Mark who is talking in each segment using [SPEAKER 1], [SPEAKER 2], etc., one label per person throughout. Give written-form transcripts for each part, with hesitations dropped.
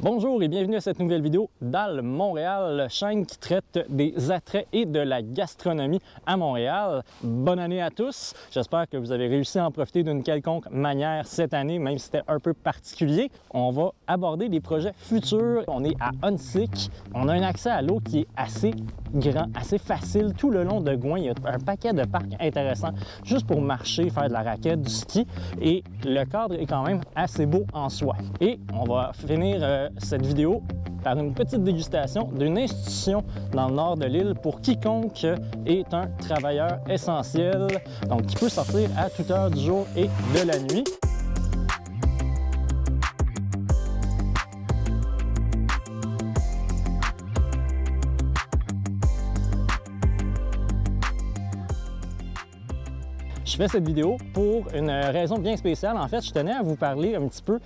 [SPEAKER 1] Bonjour et bienvenue à cette nouvelle vidéo d'Al Montréal, chaîne qui traite des attraits et de la gastronomie à Montréal. Bonne année à tous! J'espère que vous avez réussi à en profiter d'une quelconque manière cette année, même si c'était un peu particulier. On va aborder des projets futurs. On est à Huntsic. On a un accès à l'eau qui est assez grand, assez facile tout le long de Gouin. Il y a un paquet de parcs intéressants juste pour marcher, faire de la raquette, du ski et le cadre est quand même assez beau en soi. Et on va finir cette vidéo par une petite dégustation d'une institution dans le nord de l'île pour quiconque est un travailleur essentiel, donc qui peut sortir à toute heure du jour et de la nuit. Je fais cette vidéo pour une raison bien spéciale. En fait, je tenais à vous parler un petit peu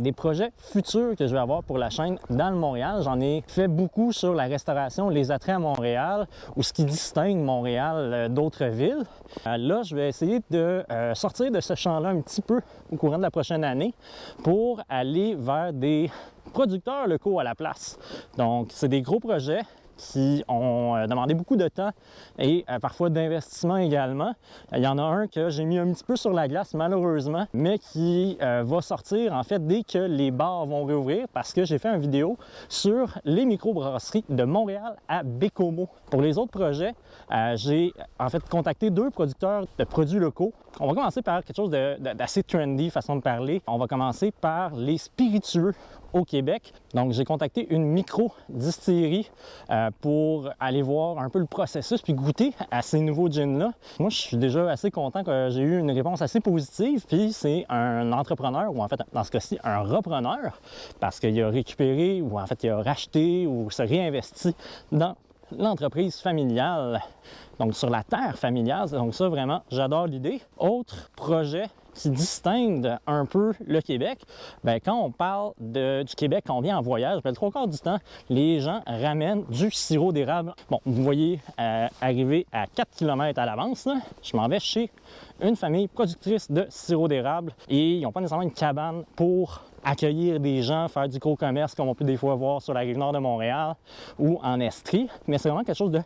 [SPEAKER 1] des projets futurs que je vais avoir pour la chaîne dans le Montréal. J'en ai fait beaucoup sur la restauration, les attraits à Montréal ou ce qui distingue Montréal d'autres villes. Là, je vais essayer de sortir de ce champ-là un petit peu au courant de la prochaine année pour aller vers des producteurs locaux à la place. Donc, c'est des gros projets qui ont demandé beaucoup de temps et parfois d'investissement également. Il y en a un que j'ai mis un petit peu sur la glace malheureusement, mais qui va sortir en fait dès que les bars vont réouvrir parce que j'ai fait une vidéo sur les microbrasseries de Montréal à Bécomo. Pour les autres projets, j'ai en fait contacté deux producteurs de produits locaux. On va commencer par quelque chose d'assez trendy, façon de parler. On va commencer par les spiritueux au Québec. Donc, j'ai contacté une micro-distillerie pour aller voir un peu le processus puis goûter à ces nouveaux gins-là. Moi, je suis déjà assez content que j'ai eu une réponse assez positive. Puis, c'est un entrepreneur, ou en fait, dans ce cas-ci, un repreneur, parce qu'il a récupéré, ou en fait, il a racheté ou se réinvesti dans l'entreprise familiale, donc sur la terre familiale. Donc ça, vraiment, j'adore l'idée. Autre projet qui distingue un peu le Québec, bien, quand on parle du Québec, quand on vient en voyage, bien, le 3/4 du temps, les gens ramènent du sirop d'érable. Bon, vous voyez arriver à 4 km à l'avance, je m'en vais chez une famille productrice de sirop d'érable et ils n'ont pas nécessairement une cabane pour accueillir des gens, faire du gros commerce comme on peut des fois voir sur la rive nord de Montréal ou en Estrie, mais c'est vraiment quelque chose de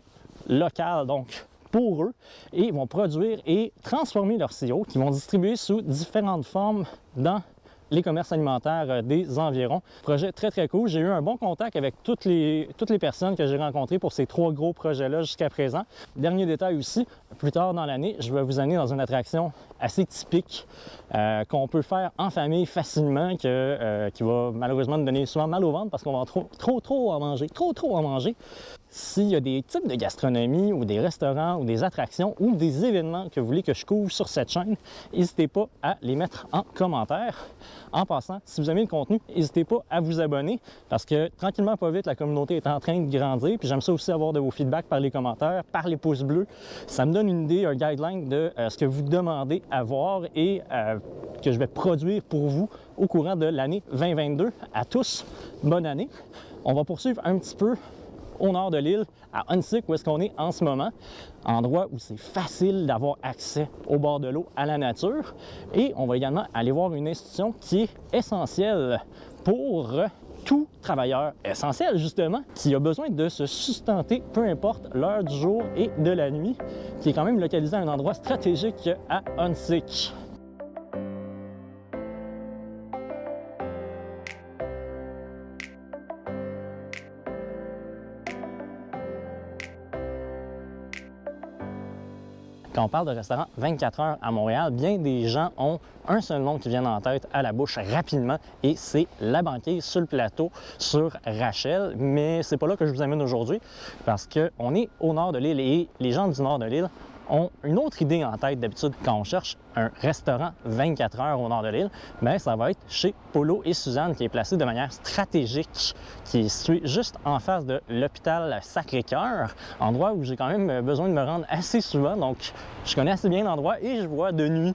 [SPEAKER 1] local, donc pour eux, et ils vont produire et transformer leur sirop qu'ils vont distribuer sous différentes formes dans les commerces alimentaires des environs. Projet très très cool. J'ai eu un bon contact avec toutes les personnes que j'ai rencontrées pour ces 3 gros projets-là jusqu'à présent. Dernier détail aussi, plus tard dans l'année, je vais vous amener dans une attraction assez typique qu'on peut faire en famille facilement, qui va malheureusement nous donner souvent mal au ventre parce qu'on va trop en manger, trop en manger. S'il y a des types de gastronomie ou des restaurants ou des attractions ou des événements que vous voulez que je couvre sur cette chaîne, n'hésitez pas à les mettre en commentaire. En passant, si vous aimez le contenu, n'hésitez pas à vous abonner parce que tranquillement, pas vite, la communauté est en train de grandir. Puis j'aime ça aussi avoir de vos feedbacks par les commentaires, par les pouces bleus. Ça me donne une idée, un guideline de ce que vous demandez à voir et que je vais produire pour vous au courant de l'année 2022. À tous, bonne année. On va poursuivre un petit peu au nord de l'île, à Huntsic, où est-ce qu'on est en ce moment, endroit où c'est facile d'avoir accès au bord de l'eau, à la nature. Et on va également aller voir une institution qui est essentielle pour tout travailleur essentiel, justement, qui a besoin de se sustenter, peu importe l'heure du jour et de la nuit, qui est quand même localisé à un endroit stratégique à Huntsic. Quand on parle de restaurant 24 heures à Montréal, bien des gens ont un seul nom qui vient en tête à la bouche rapidement et c'est La Banquise sur le plateau sur Rachel. Mais c'est pas là que je vous amène aujourd'hui parce qu'on est au nord de l'île et les gens du nord de l'île ont une autre idée en tête d'habitude quand on cherche un restaurant 24 heures au nord de l'île, bien ça va être chez Polo et Suzanne qui est placé de manière stratégique, qui est situé juste en face de l'hôpital Sacré-Cœur, endroit où j'ai quand même besoin de me rendre assez souvent, donc je connais assez bien l'endroit et je vois de nuit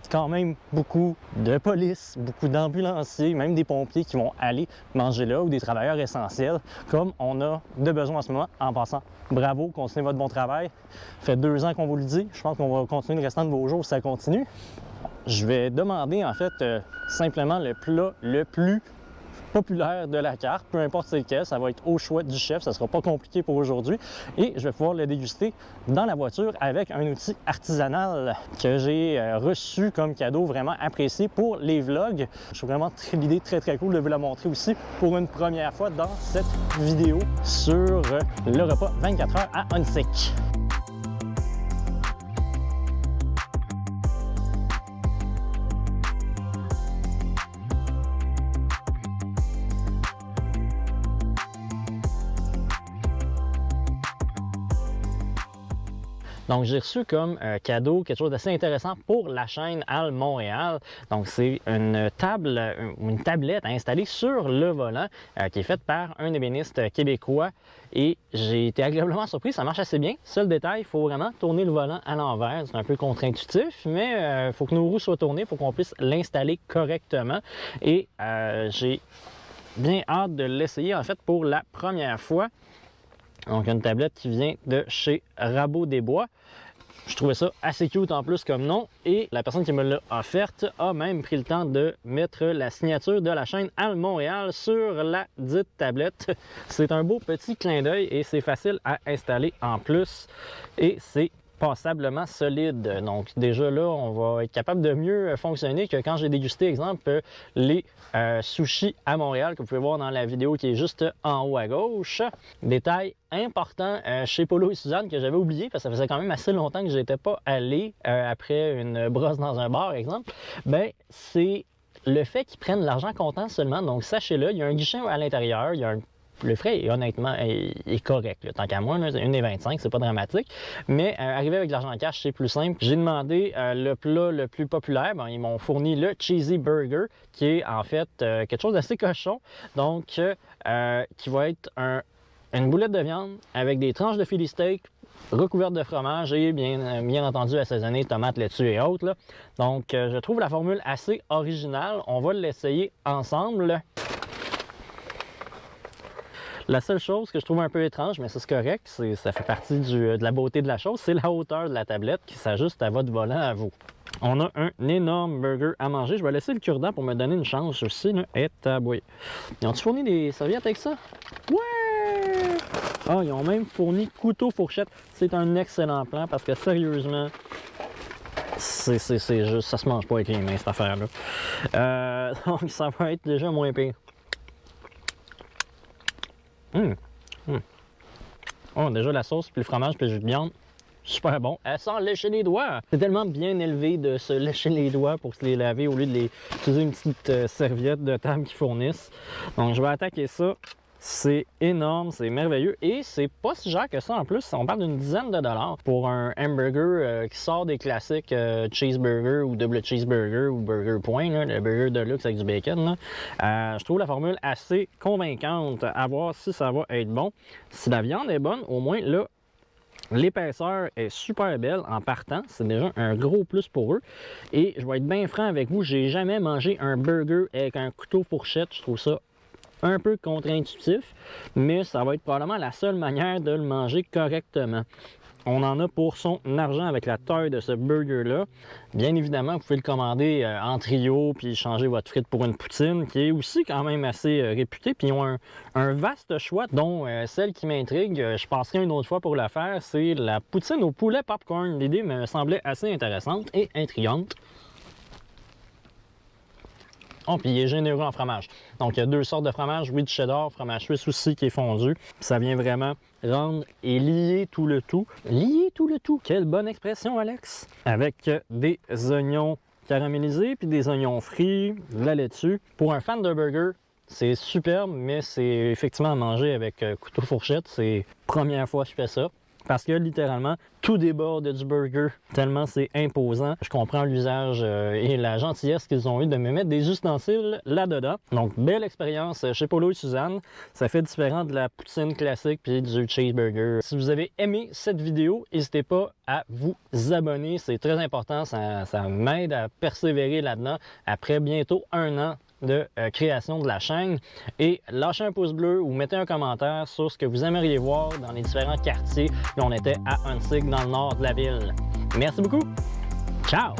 [SPEAKER 1] quand même beaucoup de police, beaucoup d'ambulanciers, même des pompiers qui vont aller manger là ou des travailleurs essentiels comme on a de besoin en ce moment. En passant, bravo, continuez votre bon travail. Ça fait 2 ans qu'on vous le dit, je pense qu'on va continuer le restant de vos jours si ça continue. Je vais demander en fait simplement le plat le plus populaires de la carte, peu importe c'est lequel, ça va être au choix du chef, ça ne sera pas compliqué pour aujourd'hui. Et je vais pouvoir le déguster dans la voiture avec un outil artisanal que j'ai reçu comme cadeau, vraiment apprécié pour les vlogs. Je trouve vraiment l'idée très cool de vous la montrer aussi pour une première fois dans cette vidéo sur le repas 24 heures à Onsic. Donc, j'ai reçu comme cadeau quelque chose d'assez intéressant pour la chaîne HAL Montréal. Donc, c'est une tablette installée sur le volant qui est faite par un ébéniste québécois. Et j'ai été agréablement surpris, ça marche assez bien. Seul détail, il faut vraiment tourner le volant à l'envers. C'est un peu contre-intuitif, mais il faut que nos roues soient tournées pour qu'on puisse l'installer correctement. Et j'ai bien hâte de l'essayer, en fait, pour la première fois. Donc, une tablette qui vient de chez Rabot des Bois. Je trouvais ça assez cute en plus comme nom. Et la personne qui me l'a offerte a même pris le temps de mettre la signature de la chaîne HAL Montréal sur la dite tablette. C'est un beau petit clin d'œil et c'est facile à installer en plus. Et c'est passablement solide. Donc déjà là, on va être capable de mieux fonctionner que quand j'ai dégusté, exemple, les sushis à Montréal, que vous pouvez voir dans la vidéo qui est juste en haut à gauche. Détail important chez Polo et Suzanne que j'avais oublié parce que ça faisait quand même assez longtemps que je n'étais pas allé après une brosse dans un bar, exemple. Ben, c'est le fait qu'ils prennent l'argent comptant seulement. Donc sachez-le, il y a un guichet à l'intérieur, il y a le frais, honnêtement, est correct. Là. Tant qu'à moi, c'est 1,25 $, c'est pas dramatique. Mais arriver avec l'argent cash, c'est plus simple. J'ai demandé le plat le plus populaire. Bon, ils m'ont fourni le Cheesy Burger, qui est en fait quelque chose d'assez cochon. Donc, qui va être une boulette de viande avec des tranches de filet steak recouvertes de fromage et bien entendu assaisonné, tomates, laitue et autres. Là. Donc, je trouve la formule assez originale. On va l'essayer ensemble. La seule chose que je trouve un peu étrange, mais c'est correct, ça fait partie de la beauté de la chose, c'est la hauteur de la tablette qui s'ajuste à votre volant à vous. On a un énorme burger à manger. Je vais laisser le cure-dent pour me donner une chance aussi. Et taboué. Ils ont-tu fourni des serviettes avec ça? Ouais! Ah, ils ont même fourni couteau fourchette. C'est un excellent plan parce que sérieusement, c'est juste, ça se mange pas avec les mains cette affaire-là. Donc ça va être déjà moins pire. Oh, déjà la sauce, puis le fromage, puis le jus de viande, super bon. Sans lécher les doigts. C'est tellement bien élevé de se lécher les doigts pour se les laver au lieu de les utiliser une petite serviette de table qu'ils fournissent. Donc, je vais attaquer ça. C'est énorme, c'est merveilleux et c'est pas si cher que ça en plus. On parle d'une dizaine de dollars pour un hamburger qui sort des classiques cheeseburger ou double cheeseburger ou burger point, là, le burger de luxe avec du bacon. Là. Je trouve la formule assez convaincante à voir si ça va être bon. Si la viande est bonne, au moins là, l'épaisseur est super belle en partant. C'est déjà un gros plus pour eux. Et je vais être bien franc avec vous, j'ai jamais mangé un burger avec un couteau fourchette. Je trouve ça un peu contre-intuitif, mais ça va être probablement la seule manière de le manger correctement. On en a pour son argent avec la taille de ce burger-là. Bien évidemment, vous pouvez le commander en trio puis changer votre frite pour une poutine qui est aussi quand même assez réputée. Puis ils ont un vaste choix, dont celle qui m'intrigue, je passerai une autre fois pour la faire, c'est la poutine au poulet popcorn. L'idée me semblait assez intéressante et intrigante. Oh, puis il est généreux en fromage. Donc, il y a deux sortes de fromage. Oui, du cheddar, fromage suisse aussi qui est fondu. Puis ça vient vraiment rendre et lier tout le tout. Lier tout le tout. Quelle bonne expression, Alex! Avec des oignons caramélisés, puis des oignons frits, de la laitue. Pour un fan de burger, c'est superbe, mais c'est effectivement à manger avec couteau fourchette. C'est la première fois que je fais ça. Parce que littéralement, tout déborde du burger, tellement c'est imposant. Je comprends l'usage et la gentillesse qu'ils ont eu de me mettre des ustensiles là-dedans. Donc, belle expérience chez Polo et Suzanne. Ça fait différent de la poutine classique puis du cheeseburger. Si vous avez aimé cette vidéo, n'hésitez pas à vous abonner. C'est très important, ça m'aide à persévérer là-dedans après bientôt 1 an de création de la chaîne et lâchez un pouce bleu ou mettez un commentaire sur ce que vous aimeriez voir dans les différents quartiers. Là, on était à Onsic dans le nord de la ville. Merci beaucoup. Ciao!